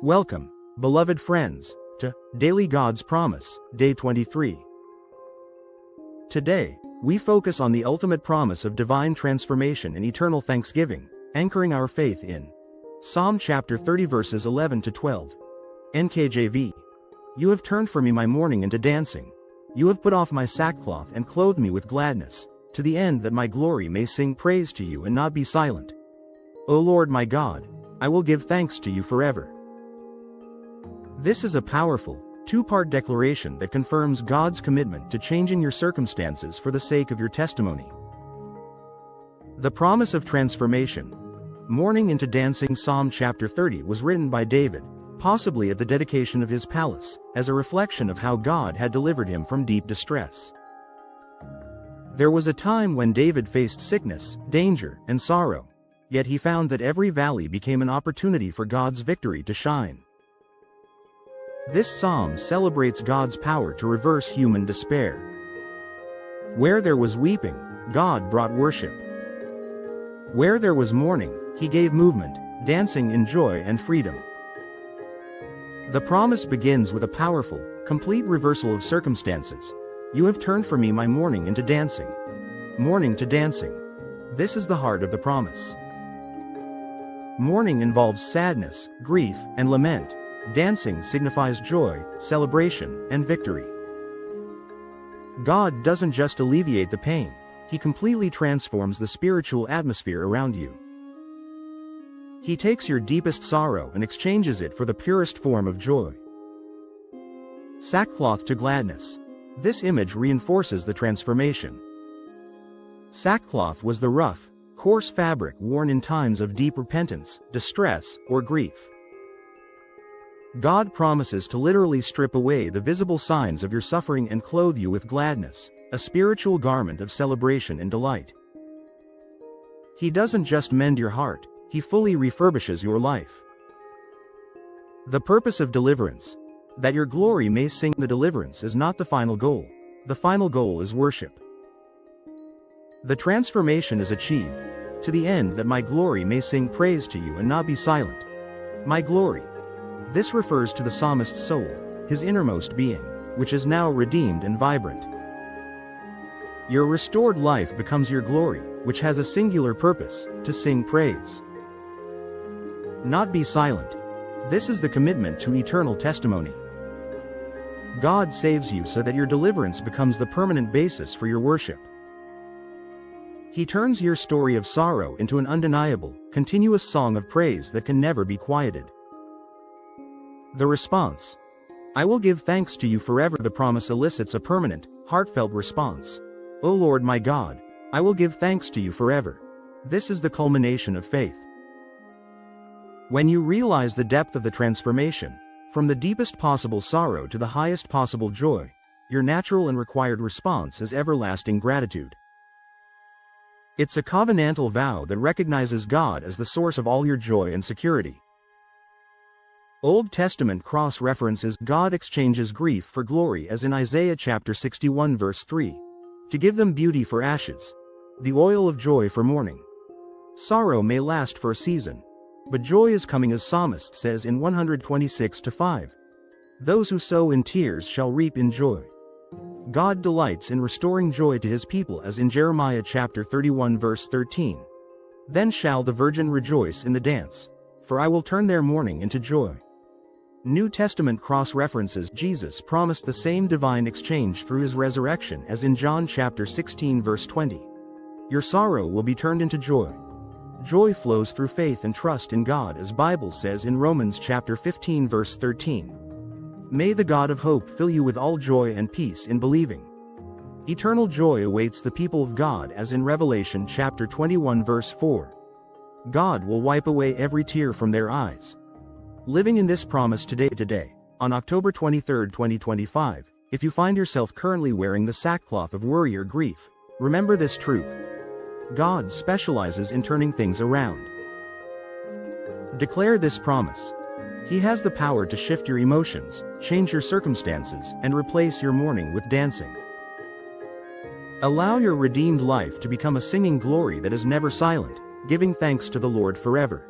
Welcome, beloved friends, to Daily God's Promise, Day 23. Today, we focus on the ultimate promise of divine transformation and eternal thanksgiving, anchoring our faith in Psalm chapter 30 verses 11 to 12. NKJV. You have turned for me my mourning into dancing. You have put off my sackcloth and clothed me with gladness, to the end that my glory may sing praise to you and not be silent. O Lord my God, I will give thanks to you forever. This is a powerful, two-part declaration that confirms God's commitment to changing your circumstances for the sake of your testimony. The promise of transformation. Mourning into dancing. Psalm chapter 30 was written by David, possibly at the dedication of his palace, as a reflection of how God had delivered him from deep distress. There was a time when David faced sickness, danger, and sorrow, yet he found that every valley became an opportunity for God's victory to shine. This psalm celebrates God's power to reverse human despair. Where there was weeping, God brought worship. Where there was mourning, He gave movement, dancing in joy and freedom. The promise begins with a powerful, complete reversal of circumstances. You have turned for me my mourning into dancing. Mourning to dancing. This is the heart of the promise. Mourning involves sadness, grief, and lament. Dancing signifies joy, celebration, and victory. God doesn't just alleviate the pain, He completely transforms the spiritual atmosphere around you. He takes your deepest sorrow and exchanges it for the purest form of joy. Sackcloth to gladness. This image reinforces the transformation. Sackcloth was the rough, coarse fabric worn in times of deep repentance, distress, or grief. God promises to literally strip away the visible signs of your suffering and clothe you with gladness, a spiritual garment of celebration and delight. He doesn't just mend your heart, He fully refurbishes your life. The purpose of deliverance. That your glory may sing. The deliverance is not the final goal. The final goal is worship. The transformation is achieved, to the end that my glory may sing praise to you and not be silent. My glory. This refers to the psalmist's soul, his innermost being, which is now redeemed and vibrant. Your restored life becomes your glory, which has a singular purpose, to sing praise. Not be silent. This is the commitment to eternal testimony. God saves you so that your deliverance becomes the permanent basis for your worship. He turns your story of sorrow into an undeniable, continuous song of praise that can never be quieted. The response. I will give thanks to you forever. The promise elicits a permanent, heartfelt response. O Lord my God, I will give thanks to you forever. This is the culmination of faith. When you realize the depth of the transformation, from the deepest possible sorrow to the highest possible joy, your natural and required response is everlasting gratitude. It's a covenantal vow that recognizes God as the source of all your joy and security. Old Testament cross-references. God exchanges grief for glory, as in Isaiah chapter 61 verse 3. To give them beauty for ashes, the oil of joy for mourning. Sorrow may last for a season, but joy is coming, as psalmist says in 126:5. Those who sow in tears shall reap in joy. God delights in restoring joy to His people, as in Jeremiah chapter 31 verse 13. Then shall the virgin rejoice in the dance, for I will turn their mourning into joy. New Testament cross-references. Jesus promised the same divine exchange through His resurrection, as in John chapter 16 verse 20. Your sorrow will be turned into joy. Joy flows through faith and trust in God, as Bible says in Romans chapter 15 verse 13. May the God of hope fill you with all joy and peace in believing. Eternal joy awaits the people of God, as in Revelation chapter 21 verse 4. God will wipe away every tear from their eyes. Living in this promise today, on October 23, 2025, if you find yourself currently wearing the sackcloth of worry or grief, remember this truth. God specializes in turning things around. Declare this promise. He has the power to shift your emotions, change your circumstances, and replace your mourning with dancing. Allow your redeemed life to become a singing glory that is never silent, giving thanks to the Lord forever.